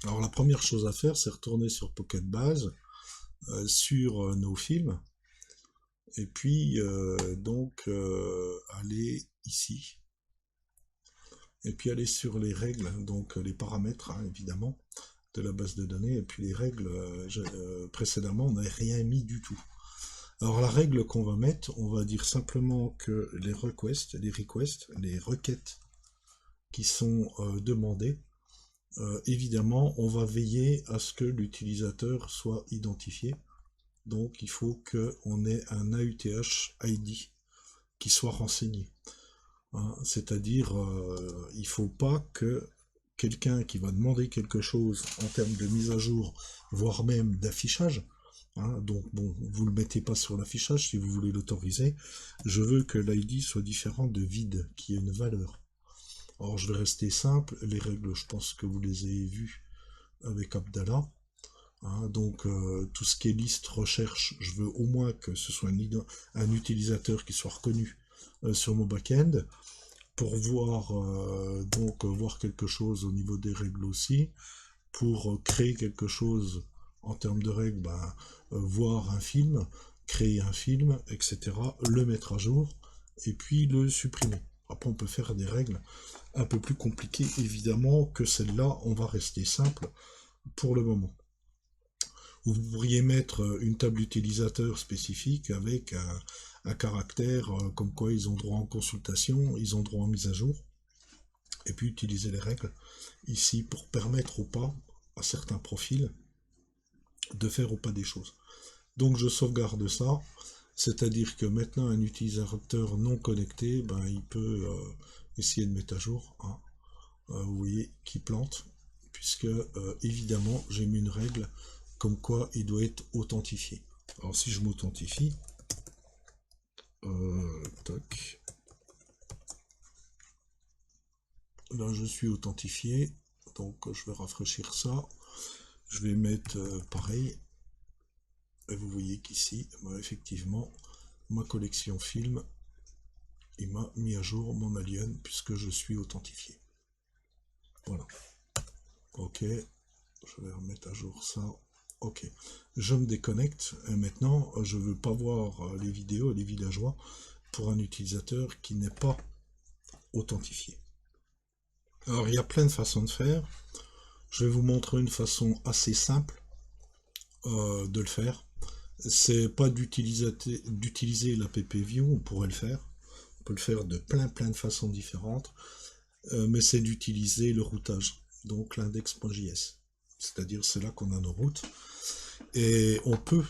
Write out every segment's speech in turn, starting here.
Alors la première chose à faire, c'est retourner sur Pocket Base, sur nos films, et puis aller ici, et puis aller sur les règles, donc les paramètres hein, évidemment de la base de données, et puis les règles, précédemment on n'avait rien mis du tout. Alors la règle qu'on va mettre, on va dire simplement que les requêtes qui sont demandées, évidemment on va veiller à ce que l'utilisateur soit identifié. Donc il faut qu'on ait un AUTH ID qui soit renseigné. Hein. C'est-à-dire, il ne faut pas que quelqu'un qui va demander quelque chose en termes de mise à jour, voire même d'affichage, hein, donc bon, vous ne le mettez pas sur l'affichage si vous voulez l'autoriser, je veux que l'ID soit différent de vide, qui ait une valeur. Alors je vais rester simple, les règles je pense que vous les avez vues avec Abdallah. Hein, donc tout ce qui est liste recherche, je veux au moins que ce soit un utilisateur qui soit reconnu sur mon back-end pour voir voir quelque chose au niveau des règles aussi, pour créer quelque chose en termes de règles, voir un film, créer un film, etc., le mettre à jour et puis le supprimer. Après on peut faire des règles un peu plus compliquées évidemment que celle-là, on va rester simple pour le moment. Vous pourriez mettre une table utilisateur spécifique avec un caractère comme quoi ils ont droit en consultation, ils ont droit en mise à jour, et puis utiliser les règles ici pour permettre ou pas à certains profils de faire ou pas des choses. Donc je sauvegarde ça, c'est-à-dire que maintenant un utilisateur non connecté, il peut essayer de mettre à jour, hein, vous voyez, qui plante, puisque évidemment j'ai mis une règle comme quoi il doit être authentifié. Alors si je m'authentifie, toc, là je suis authentifié, donc je vais rafraîchir ça, je vais mettre pareil, et vous voyez qu'ici, effectivement, ma collection film, il m'a mis à jour mon alien puisque je suis authentifié. Voilà. Ok, je vais remettre à jour ça. Ok, je me déconnecte et maintenant je ne veux pas voir les vidéos, les villageois pour un utilisateur qui n'est pas authentifié. Alors il y a plein de façons de faire. Je vais vous montrer une façon assez simple de le faire. C'est pas d'utiliser la PPView, on pourrait le faire. On peut le faire de plein de façons différentes, mais c'est d'utiliser le routage, donc l'index.js. C'est-à-dire c'est là qu'on a nos routes. Et on peut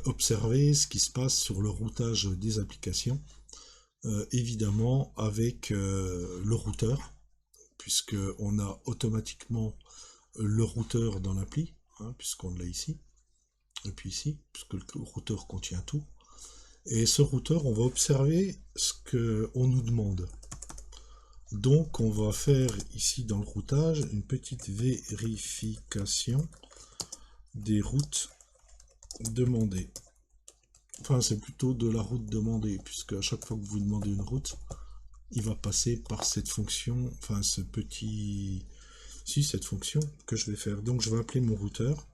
observer ce qui se passe sur le routage des applications, évidemment avec le routeur, puisqu'on a automatiquement le routeur dans l'appli, hein, puisqu'on l'a ici, et puis ici, puisque le routeur contient tout. Et ce routeur, on va observer ce qu'on nous demande. Donc on va faire ici dans le routage une petite vérification des routes demandées. Enfin c'est plutôt de la route demandée, puisque à chaque fois que vous demandez une route, il va passer par cette fonction, enfin cette fonction que je vais faire. Donc je vais appeler mon routeur,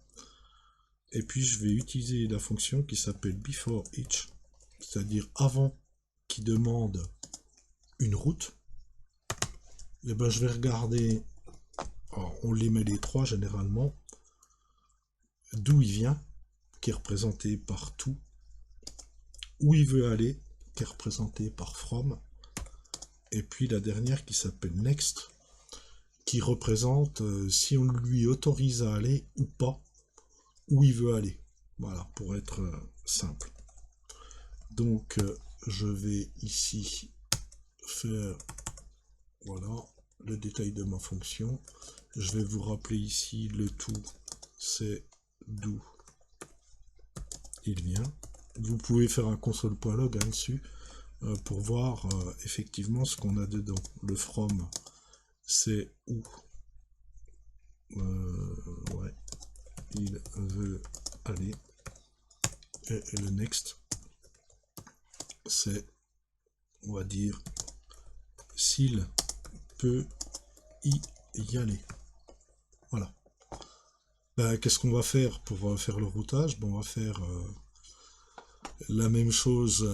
et puis je vais utiliser la fonction qui s'appelle before each, c'est-à-dire avant qu'il demande une route. Et je vais regarder, alors on les met les trois généralement, d'où il vient, qui est représenté par tout, où il veut aller, qui est représenté par from, et puis la dernière qui s'appelle next, qui représente si on lui autorise à aller ou pas, où il veut aller. Voilà, pour être simple. Donc je vais ici faire, voilà, le détail de ma fonction. Je vais vous rappeler ici le tout, c'est d'où il vient. Vous pouvez faire un console.log hein, dessus pour voir effectivement ce qu'on a dedans. Le from, c'est où ouais, il veut aller. Et le next, c'est, on va dire, s'il peut y aller. Voilà. Qu'est-ce qu'on va faire pour faire le routage? On va faire la même chose,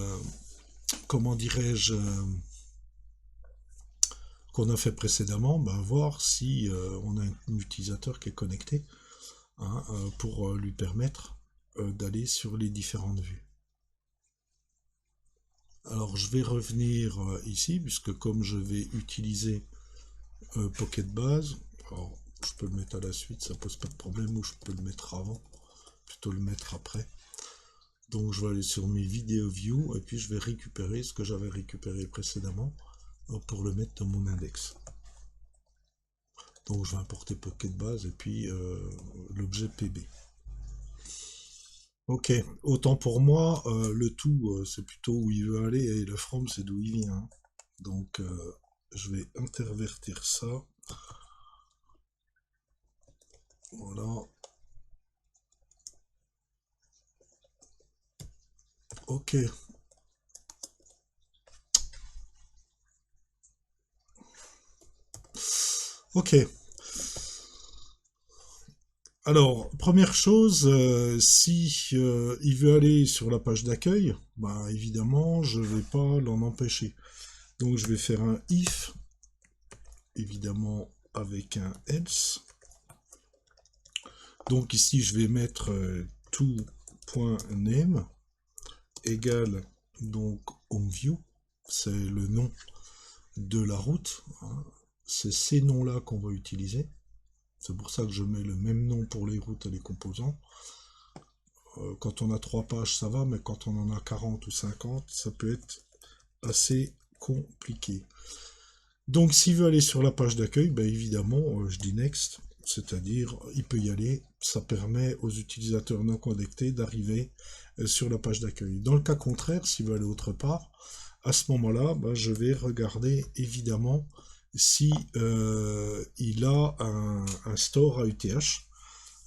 comment dirais-je, qu'on a fait précédemment, voir si on a un utilisateur qui est connecté, hein, pour lui permettre d'aller sur les différentes vues. Alors je vais revenir ici, puisque comme je vais utiliser Pocket Base, alors je peux le mettre à la suite, ça pose pas de problème, ou je peux le mettre avant, plutôt le mettre après. Donc je vais aller sur mes vidéos view, et puis je vais récupérer ce que j'avais récupéré précédemment pour le mettre dans mon index. Donc je vais importer Pocket Base et puis l'objet PB. Ok, autant pour moi, le tout c'est plutôt où il veut aller et le from c'est d'où il vient. Donc je vais intervertir ça. Voilà. Ok. Ok. Alors, première chose, si il veut aller sur la page d'accueil, évidemment, je vais pas l'en empêcher. Donc, je vais faire un if, évidemment, avec un else. Donc, ici, je vais mettre to.name égale donc homeView, c'est le nom de la route, hein. C'est ces noms-là qu'on va utiliser. C'est pour ça que je mets le même nom pour les routes et les composants. Quand on a 3 pages, ça va, mais quand on en a 40 ou 50, ça peut être assez compliqué. Donc, s'il veut aller sur la page d'accueil, évidemment, je dis next, c'est-à-dire, il peut y aller. Ça permet aux utilisateurs non connectés d'arriver sur la page d'accueil. Dans le cas contraire, s'il veut aller autre part, à ce moment-là, je vais regarder, évidemment, si il a un store AUTH.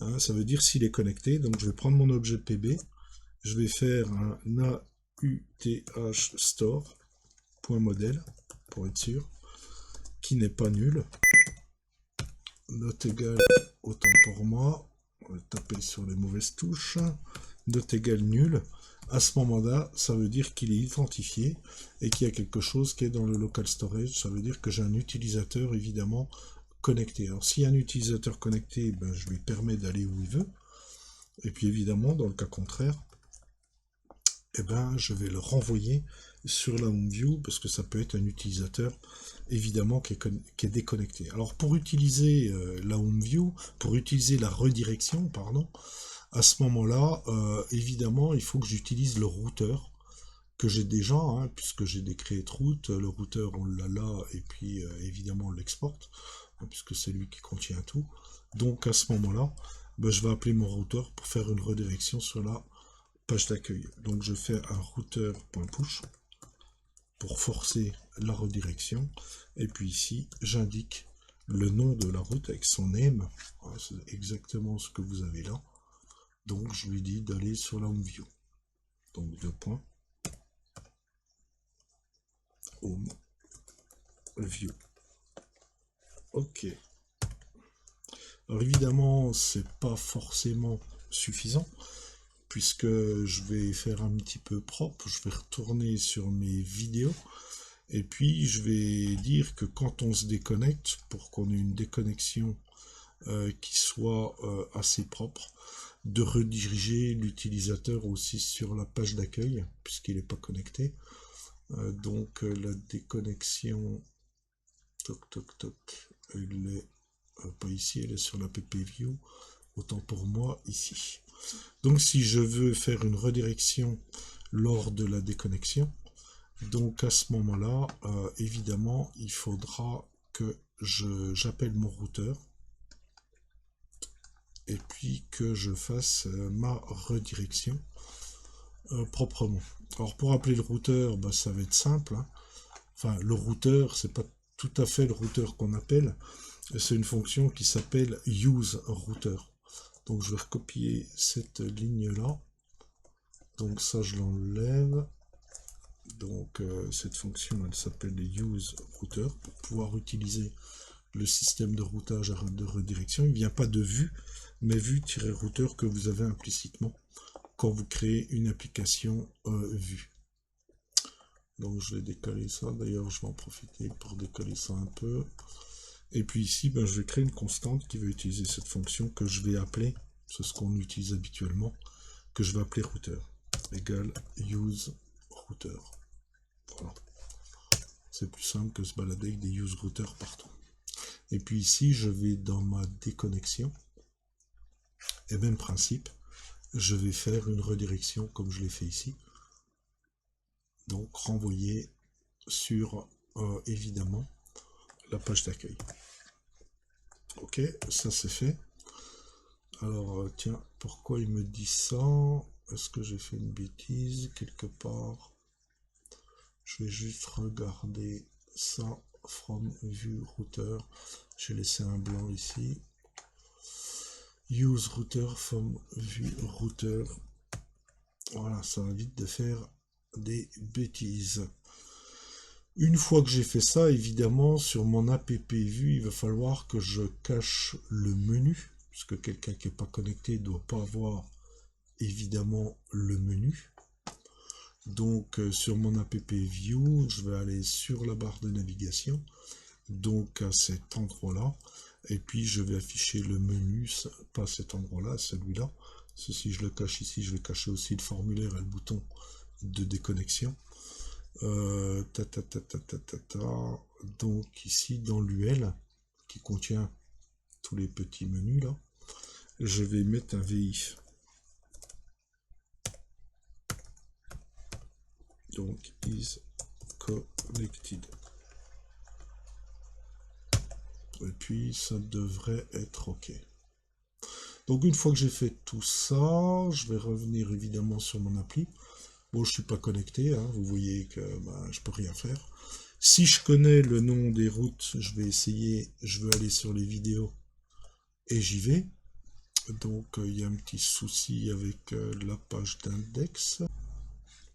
Hein, ça veut dire s'il est connecté. Donc, je vais prendre mon objet PB. Je vais faire un AUTH store.modèle, pour être sûr, qui n'est pas nul. Note égale, autant pour moi, on va taper sur les mauvaises touches, note égale nul. À ce moment-là, ça veut dire qu'il est identifié et qu'il y a quelque chose qui est dans le local storage. Ça veut dire que j'ai un utilisateur, évidemment, connecté. Alors, s'il y a un utilisateur connecté, je lui permets d'aller où il veut. Et puis, évidemment, dans le cas contraire, je vais le renvoyer sur la home view parce que ça peut être un utilisateur évidemment qui est déconnecté. Alors pour utiliser la home view, pour utiliser la redirection, pardon, à ce moment-là, évidemment, il faut que j'utilise le routeur que j'ai déjà, hein, puisque j'ai des create routes. Le routeur, on l'a là, et puis évidemment, on l'exporte, hein, puisque c'est lui qui contient tout. Donc à ce moment-là, je vais appeler mon routeur pour faire une redirection sur la page d'accueil. Donc je fais un routeur.push pour forcer la redirection. Et puis ici, j'indique le nom de la route avec son name. Voilà, c'est exactement ce que vous avez là. Donc je lui dis d'aller sur la home view. Donc 2 points. Home view. Ok. Alors évidemment, c'est pas forcément suffisant, puisque je vais faire un petit peu propre. Je vais retourner sur mes vidéos. Et puis, je vais dire que quand on se déconnecte, pour qu'on ait une déconnexion qui soit assez propre, de rediriger l'utilisateur aussi sur la page d'accueil, puisqu'il n'est pas connecté. Donc, la déconnexion, toc, toc, toc, elle est pas ici, elle est sur la PPView, autant pour moi ici. Donc, si je veux faire une redirection lors de la déconnexion, donc à ce moment-là, évidemment, il faudra que j'appelle mon routeur et puis que je fasse ma redirection proprement. Alors pour appeler le routeur, ça va être simple, hein. Enfin, le routeur, c'est pas tout à fait le routeur qu'on appelle, c'est une fonction qui s'appelle useRouter. Donc je vais recopier cette ligne-là. Donc ça, je l'enlève. Donc cette fonction, elle s'appelle useRouter pour pouvoir utiliser le système de routage de redirection. Il ne vient pas de vue, mais vue-routeur que vous avez implicitement quand vous créez une application vue. Donc je vais décaler ça, d'ailleurs je vais en profiter pour décaler ça un peu. Et puis ici, ben, je vais créer une constante qui va utiliser cette fonction que je vais appeler, c'est ce qu'on utilise habituellement, que je vais appeler router, égale useRouter. Voilà. C'est plus simple que se balader avec des useRouters partout. Et puis ici, je vais dans ma déconnexion, et même principe, je vais faire une redirection comme je l'ai fait ici. Donc renvoyer sur, évidemment, la page d'accueil. Ok, ça c'est fait. Alors, tiens, pourquoi il me dit ça? Est-ce que j'ai fait une bêtise quelque part? Je vais juste regarder ça, from view router. J'ai laissé un blanc ici. Use router from view router. Voilà, ça va vite de faire des bêtises. Une fois que j'ai fait ça, évidemment, sur mon app vue, il va falloir que je cache le menu, puisque quelqu'un qui n'est pas connecté ne doit pas avoir évidemment le menu. Donc sur mon app view, je vais aller sur la barre de navigation, donc à cet endroit-là, et puis je vais afficher le menu, pas à cet endroit-là, celui-là. Si je le cache ici, je vais cacher aussi le formulaire et le bouton de déconnexion. Donc ici dans l'UL qui contient tous les petits menus là, je vais mettre un VI. Donc is connected. Et puis ça devrait être ok. Donc une fois que j'ai fait tout ça, je vais revenir évidemment sur mon appli. Bon, je suis pas connecté, hein, vous voyez que je peux rien faire. Si je connais le nom des routes, je vais essayer, je vais aller sur les vidéos et j'y vais. Donc il y a un petit souci avec la page d'index.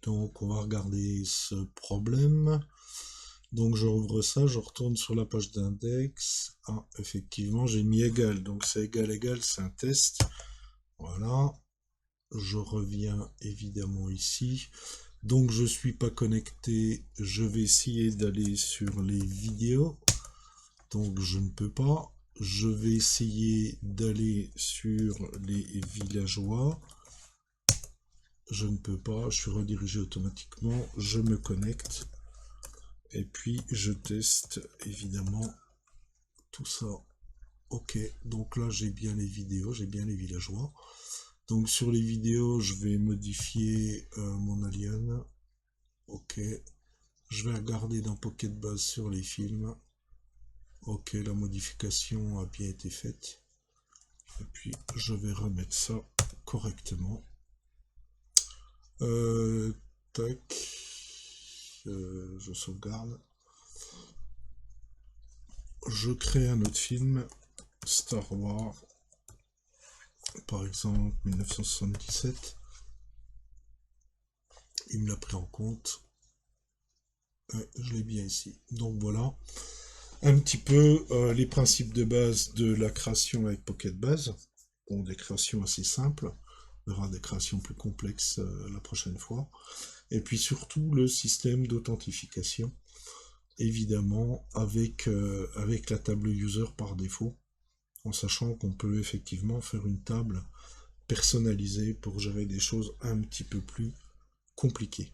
Donc on va regarder ce problème. Donc je rouvre ça, je retourne sur la page d'index. Ah, effectivement, j'ai mis égal. Donc c'est égal, égal, c'est un test. Voilà. Je reviens évidemment ici. Donc je suis pas connecté. Je vais essayer d'aller sur les vidéos. Donc je ne peux pas. Je vais essayer d'aller sur les villageois. Je ne peux pas. Je suis redirigé automatiquement. Je me connecte. Et puis je teste évidemment tout ça. Ok, donc là j'ai bien les vidéos, j'ai bien les villageois. Donc sur les vidéos, je vais modifier mon alien. Ok, je vais regarder dans Pocket Base sur les films. Ok, la modification a bien été faite. Et puis je vais remettre ça correctement. Tac. Je sauvegarde. Je crée un autre film, Star Wars, par exemple 1977. Il me l'a pris en compte. Je l'ai bien ici. Donc voilà un petit peu les principes de base de la création avec Pocket Base. Bon, des créations assez simples. On verra des créations plus complexes la prochaine fois. Et puis surtout le système d'authentification, évidemment avec la table user par défaut, en sachant qu'on peut effectivement faire une table personnalisée pour gérer des choses un petit peu plus compliquées.